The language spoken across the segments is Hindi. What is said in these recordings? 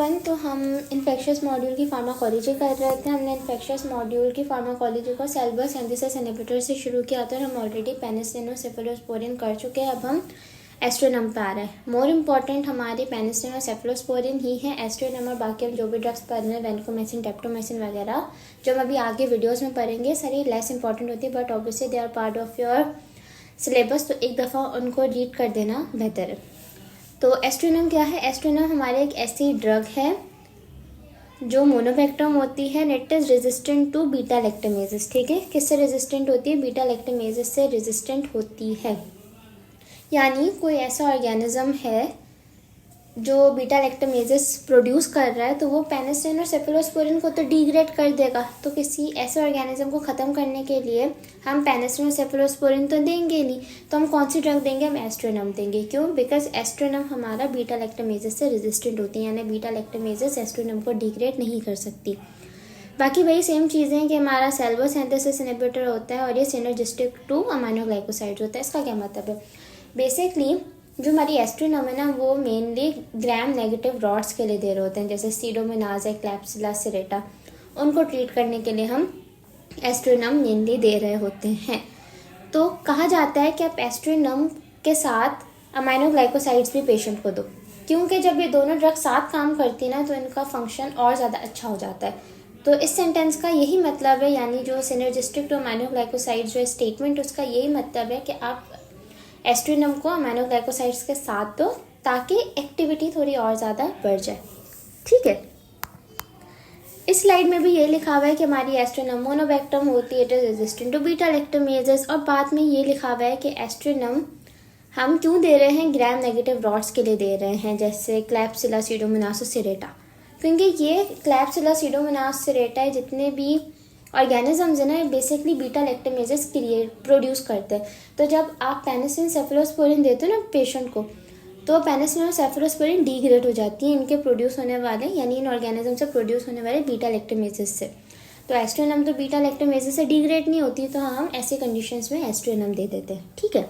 एवरीवन, तो हम इन्फेक्शियस मॉड्यूल की फार्माकोलॉजी कर रहे थे। हमने इन्फेक्शियस मॉड्यूल की फार्माकोलॉजी को सेल्बल सिंथेसिस इनहिबिटर से शुरू किया था और हम ऑलरेडी पेनिसिलिन और सेफेलोस्पोरिन कर चुके हैं। अब हम एस्ट्रोनम पे आ रहे हैं। मोर इम्पॉर्टेंट हमारी पेनिसिलिन और सेफेलोस्पोरिन ही है। एस्ट्रोनम और बाकी हम जो भी ड्रग्स पढ़ रहे हैं, वेंकोमेसिन, टेप्टोमेसिन वगैरह, जो हम अभी आगे वीडियोज़ में पढ़ेंगे, सारी लेस इंपॉर्टेंट होती है, but obviously they are part of your syllabus, तो एक दफ़ा उनको रीड कर देना बेहतर है। तो एस्ट्रोनम क्या है? एस्ट्रोनम हमारे एक ऐसी ड्रग है जो मोनोवेक्टम होती है and it is resistant to beta lactamases. ठीक है, किससे रेजिस्टेंट होती है? बीटा लैक्टमेजेस से रेजिस्टेंट होती है। यानी कोई ऐसा ऑर्गेनिज्म है जो बीटा लैक्टमेजेस प्रोड्यूस कर रहा है, तो वो पेनिसिलिन और सेफेलोस्पोरिन को तो डिग्रेड कर देगा। तो किसी ऐसे ऑर्गेनिज्म को ख़त्म करने के लिए हम पेनिसिलिन और सेफेलोस्पोरिन तो देंगे नहीं, तो हम कौन सी ड्रग देंगे? हम एस्ट्रोनम देंगे। क्यों? बिकॉज एस्ट्रोनम हमारा बीटा लैक्टमेजेस से रेजिस्टेंट होती है, यानी बीटा लैक्टमेजेस एस्ट्रोनम को डिग्रेड नहीं कर सकती। बाकी वही सेम चीज़ें हैं कि हमारा सेल्बो सिंथेसिस इनहिबिटर होता है और ये सिनर्जिस्टिक टू अमाइनोग्लाइकोसाइड्स होता है। इसका क्या मतलब है? बेसिकली जो हमारी एस्ट्रोनम है ना, वो मेनली ग्राम नेगेटिव रॉड्स के लिए दे रहे होते हैं, जैसे सीडोमोनास है, क्लैप्सिला सेरेटा, उनको ट्रीट करने के लिए हम एस्ट्रोनम मेनली दे रहे होते हैं। तो कहा जाता है कि आप एस्ट्रोनम के साथ अमाइनोग्लाइकोसाइड्स भी पेशेंट को दो, क्योंकि जब ये दोनों ड्रग साथ काम करती है ना, तो इनका फंक्शन और ज़्यादा अच्छा हो जाता है। तो इस सेंटेंस का यही मतलब है, यानी जो सिनर्जिस्टिक टू अमाइनोग्लाइकोसाइड्स जो स्टेटमेंट, उसका यही मतलब है कि आप एस्ट्रोनम को अमाइनोग्लाइकोसाइड्स के साथ दो ताकि एक्टिविटी थोड़ी और ज़्यादा बढ़ जाए। ठीक है, इस स्लाइड में भी ये लिखा हुआ है कि हमारी एस्ट्रोनम मोनोवेक्टम होती है, it is resistant to beta lactamases, और बाद में ये लिखा हुआ है कि एस्ट्रोनम हम क्यों दे रहे हैं? ग्राम नेगेटिव रॉड्स के लिए दे रहे हैं, जैसे क्लैप्सिला, सीडोमोनास और सेरेटा, क्योंकि ये क्लैप्सिला, सीडोमोनास, सेरेटा जितने भी ऑर्गेनिजम्स है ना, बेसिकली बीटा लैक्टमेजेस प्रोड्यूस करते हैं। तो जब आप पेनिसिलिन सेफेलोस्पोरिन देते हो ना पेशेंट को, तो पेनिसिलिन और सेफेलोस्पोरिन डिग्रेड हो जाती है इनके प्रोड्यूस होने वाले, यानी इन ऑर्गेनिज्म से प्रोड्यूस होने वाले बीटा लैक्टमेजेस से। तो एस्ट्रोनम तो बीटा लैक्टमेजेस से डिग्रेड नहीं होती, तो हम ऐसे कंडीशंस में एस्ट्रोनम दे देते हैं। ठीक है,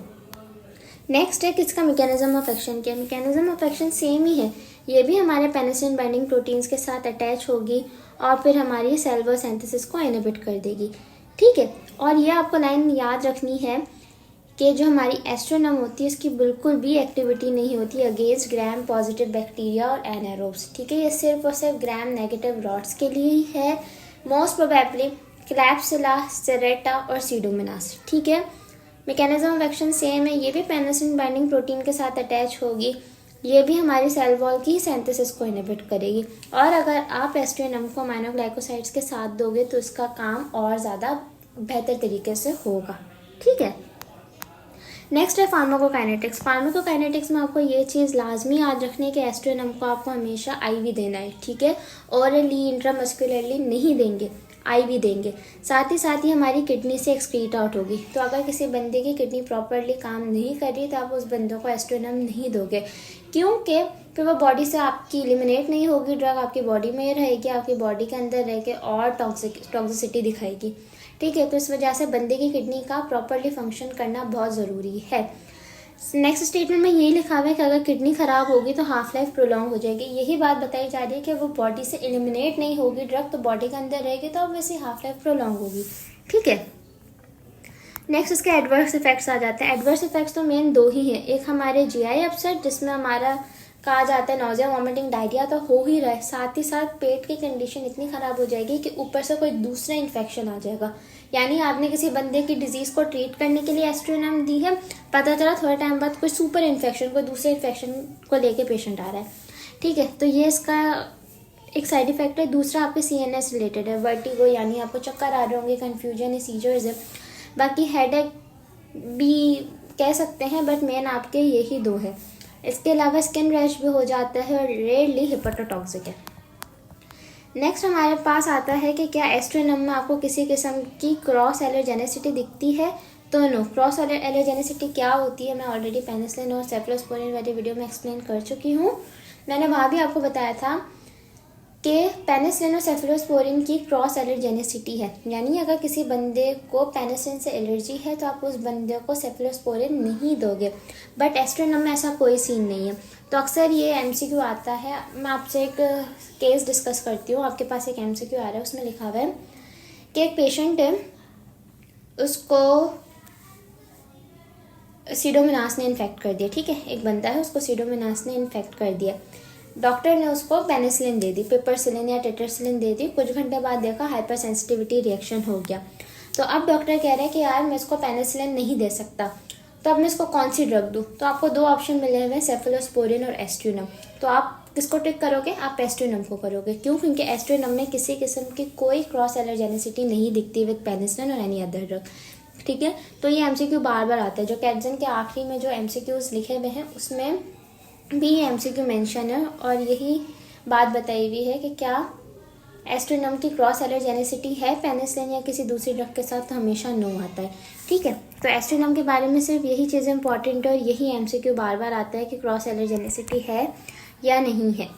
नेक्स्ट है किसका? Mechanism of action. क्या मैकेनिज्म ऑफ एक्शन सेम ही है, ये भी हमारे पेनिसिलिन बाइंडिंग प्रोटीन्स के साथ अटैच होगी और फिर हमारी सेल्बो सिंथेसिस को इनहिबिट कर देगी। ठीक है, और ये आपको लाइन याद रखनी है कि जो हमारी एस्ट्रोनम होती है, इसकी बिल्कुल भी एक्टिविटी नहीं होती अगेंस्ट ग्राम पॉजिटिव बैक्टीरिया और एनारोब्स। ठीक है, ये सिर्फ और सिर्फ ग्राम नेगेटिव रॉड्स के लिए ही है, मोस्ट प्रोबेबली क्लैप्सिला, सेरेटा और सीडोमोनास। ठीक है, मैकेनिज्म ऑफ एक्शन सेम है, ये भी पेनिसिलिन बाइंडिंग प्रोटीन के साथ अटैच होगी, ये भी हमारी सेल वॉल की सिंथेसिस को इनहिबिट करेगी। और अगर आप एस्ट्रोनम को अमाइनोग्लाइकोसाइड्स के साथ दोगे तो इसका काम और ज़्यादा बेहतर तरीके से होगा। ठीक है, नेक्स्ट है फार्माकोकाइनेटिक्स। फार्माकोकाइनेटिक्स में आपको ये चीज़ लाजमी याद रखनी है कि एस्ट्रोनम को आपको हमेशा आईवी देना है। ठीक है, ओरली इंट्रामस्कुलरली नहीं देंगे, आईवी देंगे। साथ ही हमारी किडनी से एक्सक्रीट आउट होगी। तो अगर किसी बंदे की किडनी प्रॉपरली काम नहीं कर रही तो आप उस बंदे को एस्ट्रोनम नहीं दोगे, क्योंकि फिर वो बॉडी से आपकी एलिमिनेट नहीं होगी, ड्रग आपकी बॉडी में रहेगी, आपकी बॉडी के अंदर रह के और टॉक्सिसिटी दिखाएगी। ठीक है, तो इस वजह से बंदे की किडनी का प्रॉपरली फंक्शन करना बहुत ज़रूरी है। नेक्स्ट स्टेटमेंट में यही लिखा हुआ है कि अगर किडनी ख़राब होगी तो हाफ लाइफ प्रोलॉन्ग हो जाएगी। यही बात बताई जा रही है कि वो बॉडी से एलिमिनेट नहीं होगी ड्रग, तो बॉडी के अंदर रहेगी, तो ऑब्वियसली हाफ लाइफ प्रोलॉन्ग होगी। ठीक है, नेक्स्ट इसके एडवर्स इफेक्ट्स आ जाते हैं। एडवर्स इफेक्ट्स तो मेन दो ही हैं, एक हमारे जीआई अपसेट, जिसमें हमारा कहा जाता है नोजिया, वॉमिटिंग, डायरिया तो हो ही रहा है, साथ ही साथ पेट की कंडीशन इतनी ख़राब हो जाएगी कि ऊपर से कोई दूसरा इन्फेक्शन आ जाएगा। यानी आपने किसी बंदे की डिजीज़ को ट्रीट करने के लिए एस्ट्रोनम दी है, पता चला थोड़े टाइम बाद कोई सुपर इन्फेक्शन, कोई दूसरे इन्फेक्शन को लेके पेशेंट आ रहा है। ठीक है, तो ये इसका एक साइड इफेक्ट है। दूसरा आपके CNS रिलेटेड है, वर्टिगो, यानी आपको चक्कर आ रहे होंगे, कन्फ्यूजन है, सीजर्स है, बाकी हेडेक भी कह सकते हैं, बट मेन आपके यही दो है। इसके अलावा स्किन रैश भी हो जाता है और रेयरली हेपेटोटॉक्सिक है। नेक्स्ट हमारे पास आता है कि क्या एस्ट्रोनम में आपको किसी किस्म की क्रॉस एलर्जेनिसिटी दिखती है? तो नो, क्रॉस एलर्जेनिसिटी क्या होती है मैं ऑलरेडी पेनिसिलिन और सेफेलोस्पोरिन वाली वीडियो में एक्सप्लेन कर चुकी हूँ। मैंने वहाँ भी आपको बताया था कि पेनिसिलिन और सेफेलोस्पोरिन की क्रॉस एलर्जेनिसिटी है, यानी अगर किसी बंदे को पेनिसिलिन से एलर्जी है तो आप उस बंदे को सेफेलोस्पोरिन नहीं दोगे, बट एस्ट्रोनम में ऐसा कोई सीन नहीं है। तो अक्सर ये एमसीक्यू आता है। मैं आपसे एक केस डिस्कस करती हूँ। आपके पास एक एमसीक्यू आ रहा है, उसमें लिखा हुआ है कि एक पेशेंट है, उसको सीडोमोनास ने इन्फेक्ट कर दिया। ठीक है, एक बंदा है, उसको सीडोमोनास ने इन्फेक्ट कर दिया। डॉक्टर ने उसको पेनिसिलिन दे दी, पिपरसिलिन या टेट्रासिलिन दे दी। कुछ घंटे बाद देखा हाइपर सेंसिटिविटी रिएक्शन हो गया। तो अब डॉक्टर कह रहे हैं कि यार मैं इसको पेनिसिलिन नहीं दे सकता, तो अब मैं इसको कौन सी ड्रग दूँ? तो आपको दो ऑप्शन मिले हुए हैं, सेफेलोस्पोरिन और एस्ट्रिनम। तो आप किसको टिक करोगे? आप एस्ट्रिनम को करोगे। क्यों? क्योंकि एस्ट्रिनम में किसी किस्म की कोई क्रॉस एलर्जेनिसिटी नहीं दिखती विद पेनिसिलिन और एनी अदर ड्रग। ठीक है, तो ये एमसीक्यू बार बार आता है। जो कैटजन के आखिरी में जो एमसीक्यूज लिखे हुए हैं उसमें भी ये एमसीक्यू मेंशन है और यही बात बताई हुई है कि क्या एस्ट्रिनम की क्रॉस एलर्जेनिसिटी है पेनिसिलिन या किसी दूसरी ड्रग के साथ, तो हमेशा नो आता है। ठीक है, तो एस्ट्रिनम के बारे में सिर्फ यही चीज़ें इंपॉर्टेंट है और यही एमसीक्यू बार बार आता है कि क्रॉस एलर्जेनिसिटी है या नहीं है।